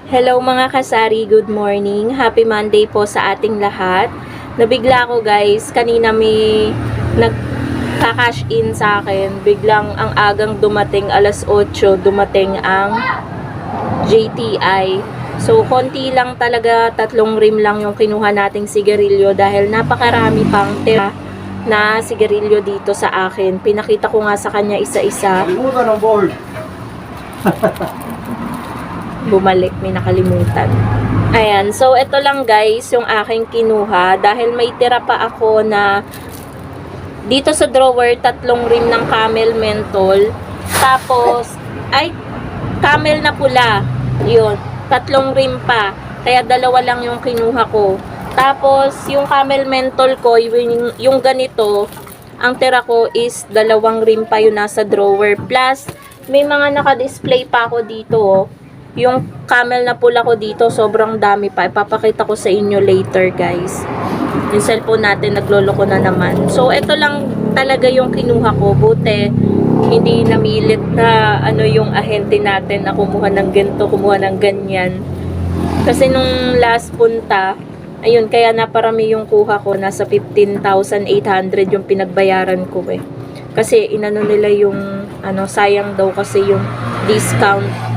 Hello mga kasari, good morning. Happy Monday po sa ating lahat. Nabigla ako guys, kanina may nagka-cash in sa akin. Biglang ang agang dumating, alas 8, dumating ang JTI. So, konti lang talaga, 3 rim lang yung kinuha nating sigarilyo dahil napakarami pang tira na sigarilyo dito sa akin. Pinakita ko nga sa kanya isa-isa. Kalimutan ang board. Bumalik, may nakalimutan. Ayan, so ito lang guys yung aking kinuha dahil may tira pa ako na dito sa drawer 3 rim ng Camel Menthol, tapos Camel na pula, yun, 3 rim pa, kaya 2 lang yung kinuha ko. Tapos yung Camel Menthol ko, yung ganito, ang tira ko is 2 rim pa yun nasa drawer, plus may mga naka-display pa ako dito oh. Yung Camel na pula ko dito, sobrang dami pa. Ipapakita ko sa inyo later, guys. Yung cellphone natin, nagloloko na naman. So, ito lang talaga yung kinuha ko. Buti, hindi namilit na yung ahente natin na kumuha ng ganito, kumuha ng ganyan. Kasi nung last punta, ayun, kaya naparami yung kuha ko. Nasa 15,800 yung pinagbayaran ko eh. Kasi inano nila yung, sayang daw kasi yung discount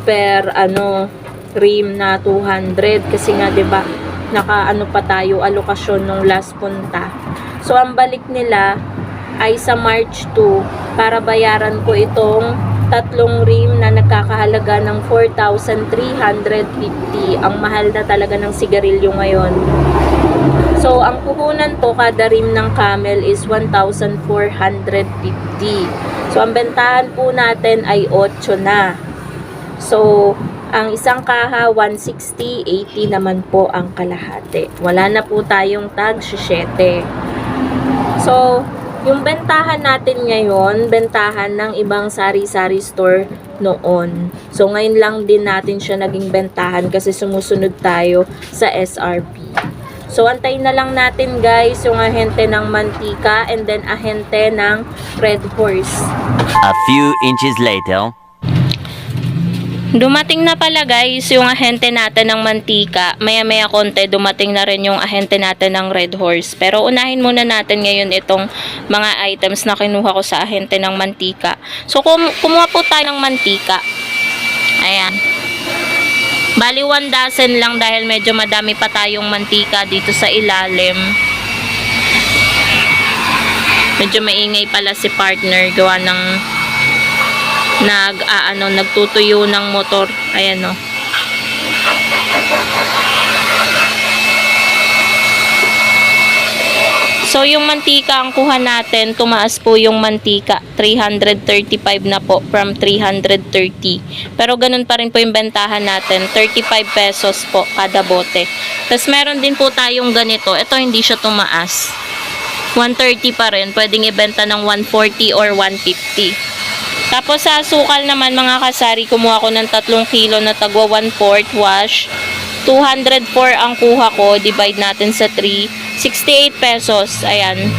per rim na 200 kasi nga 'di ba naka pa tayo alokasyon nung last punta. So ang balik nila ay sa March 2 para bayaran ko itong 3 rim na nagkakahalaga ng 4,350. Ang mahal na talaga ng sigarilyo ngayon. So ang puhunan to kada rim ng Camel is 1,450. So ang bentahan po natin ay 8 na. So, ang isang kaha, 160, 80 naman po ang kalahati. Wala na po tayong tag 7. So, yung bentahan natin ngayon, bentahan ng ibang sari-sari store noon. So, ngayon lang din natin siya naging bentahan kasi sumusunod tayo sa SRP. So, antayin na lang natin guys yung ahente ng mantika and then ahente ng Red Horse. A few inches later. Dumating na pala guys yung ahente natin ng mantika. Maya-maya konti dumating na rin yung ahente natin ng Red Horse. Pero unahin muna natin ngayon itong mga items na kinuha ko sa ahente ng mantika. So kumuha po tayo ng mantika. Ayan. Bali 1 dozen lang dahil medyo madami pa tayong mantika dito sa ilalim. Medyo maingay pala si partner gawa ng nagtutuyo ng motor. Ayan o. So yung mantika ang kuha natin, tumaas po yung mantika, 335 na po from 330. Pero ganun pa rin po yung bentahan natin, 35 pesos po kada bote. Tapos meron din po tayong ganito, ito hindi siya tumaas, 130 pa rin, pwedeng ibenta ng 140 or 150. Tapos sa asukal naman mga kasari, kumuha ko ng 3 kilo na tagwa 1/4 wash. 204 ang kuha ko, divide natin sa 3, 68 pesos. Ayan.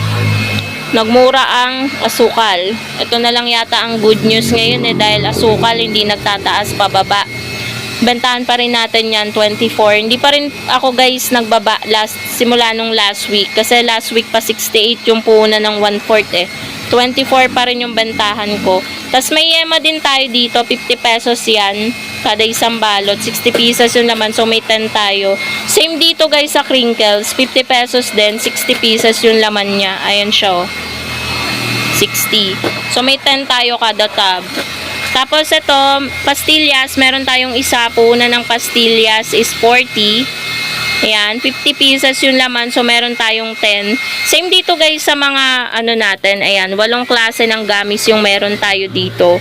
Nagmura ang asukal. Ito na lang yata ang good news ngayon dahil asukal hindi nagtataas pababa. Bentahan pa rin natin yan 24. Hindi pa rin ako guys nagbaba simula nung last week. Kasi last week pa 68 yung puhunan ng 1/4 24 pa rin yung bentahan ko. Tapos may yema din tayo dito, 50 pesos yan. Kada isang balot, 60 pieces yun naman. So may 10 tayo. Same dito guys sa crinkles, 50 pesos din, 60 pieces yung laman niya. Ayan siya oh. 60. So may 10 tayo kada tab. Tapos ito, pastillas, meron tayong isa, puhunan ng pastillas is 40. Ayan, 50 pieces yung laman, so meron tayong 10. Same dito guys sa mga natin, ayan, 8 klase ng gamis yung meron tayo dito.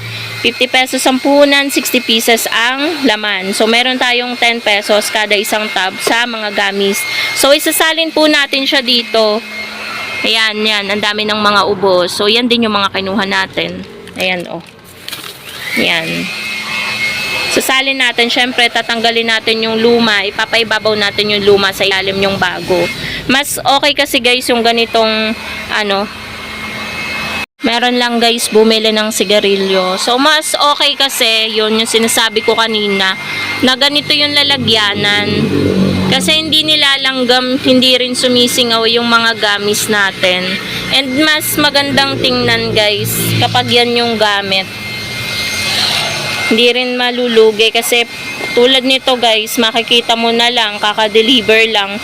50 pesos ang puhunan, 60 pieces ang laman. So, meron tayong 10 pesos kada isang tub sa mga gamis. So, isasalin po natin siya dito. Ayan, yan. Ang dami ng mga ubos. So, yan din yung mga kinuha natin. Ayan, oh. Yan. Sasalin natin, syempre, tatanggalin natin yung luma, ipapaibabaw natin yung luma sa ilalim yung bago. Mas okay kasi guys yung ganitong, meron lang guys bumili ng sigarilyo. So, mas okay kasi, yun yung sinasabi ko kanina, na ganito yung lalagyanan. Kasi hindi nilalanggam, hindi rin sumisingaw yung mga gamis natin. And mas magandang tingnan guys, kapag yan yung gamit. Hindi rin malulugi kasi tulad nito guys, makikita mo na lang, kaka-deliver lang,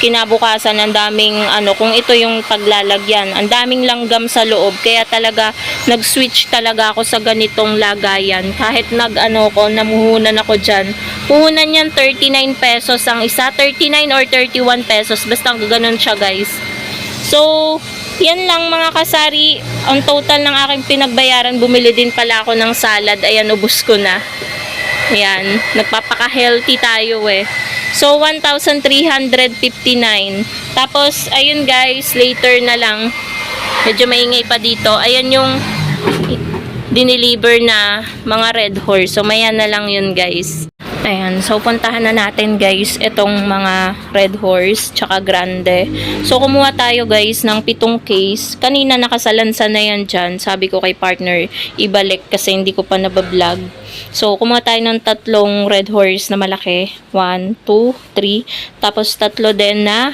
kinabukasan ang daming kung ito yung paglalagyan, ang daming langgam sa loob, kaya talaga nag-switch talaga ako sa ganitong lagayan. Kahit namuhunan ako dyan, puhunan yan 39 pesos ang isa, 39 or 31 pesos, basta ganun siya guys. So, yan lang mga kasari, ang total ng aking pinagbayaran. Bumili din pala ako ng salad, ayan, ubos ko na. Ayan, nagpapaka-healthy tayo eh. So, 1,359. Tapos, ayun guys, later na lang, medyo maingay pa dito. Ayan yung dineliver na mga Red Horse. So, maya na lang yun guys. Ayan, so puntahan na natin guys itong mga Red Horse tsaka Grande. So kumuha tayo guys ng 7 case. Kanina nakasalansan na yan dyan. Sabi ko kay partner ibalik kasi hindi ko pa nabablog. So kumuha tayo ng 3 Red Horse na malaki. 1, 2, 3. Tapos 3 din na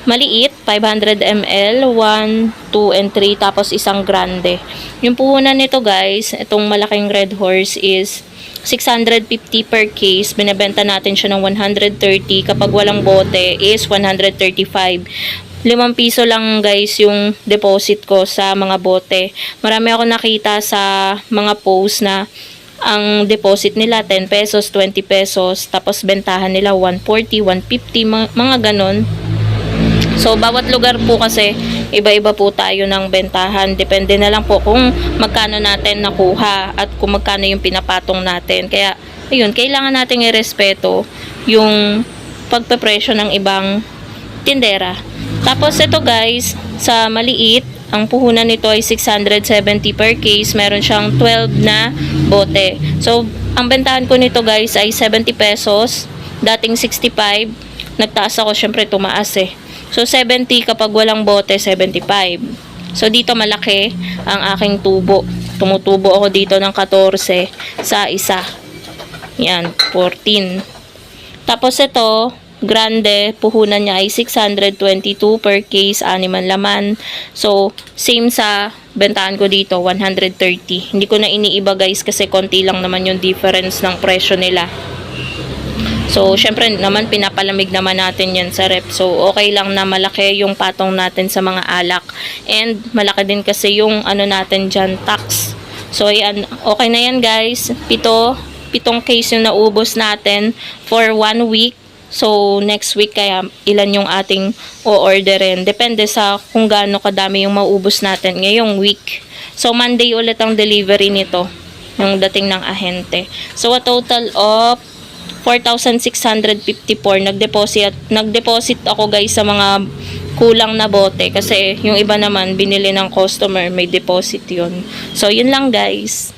maliit, 500 ml, 1, 2, and 3. Tapos isang Grande. Yung puhunan nito guys, itong malaking Red Horse is 650 per case. Binebenta natin siya ng 130. Kapag walang bote is 135. 5 piso lang guys yung deposit ko sa mga bote. Marami ako nakita sa mga post na ang deposit nila 10 pesos, 20 pesos. Tapos bentahan nila 140, 150, mga ganon. So, bawat lugar po kasi, iba-iba po tayo ng bentahan. Depende na lang po kung magkano natin nakuha at kung magkano yung pinapatong natin. Kaya, ayun, kailangan nating irespeto yung pagpapresyo ng ibang tindera. Tapos, ito guys, sa maliit, ang puhunan nito ay 670 per case. Meron siyang 12 na bote. So, ang bentahan ko nito guys ay 70 pesos. Dating 65. Nagtaas ako, syempre tumaas eh. So, 70 kapag walang bote, 75. So, dito malaki ang aking tubo. Tumutubo ako dito ng 14 sa isa. Yan, 14. Tapos ito, Grande, puhunan niya ay 622 per case, 6 laman. So, same sa bentahan ko dito, 130. Hindi ko na iniiba guys kasi konti lang naman yung difference ng presyo nila. So, syempre naman pinapalamig naman natin yan sa rep. So, okay lang na malaki yung patong natin sa mga alak. And, malaki din kasi yung natin dyan, tax. So, yan. Okay na yan guys. 7 case yung naubos natin for 1 week. So, next week kaya ilan yung ating o-orderin. Depende sa kung gaano kadami yung mauubos natin ngayong week. So, Monday ulit ang delivery nito. Yung dating ng ahente. So, a total of 4,654 nagdeposit ako guys sa mga kulang na bote kasi yung iba naman binili ng customer, may deposit yun. So yun lang guys.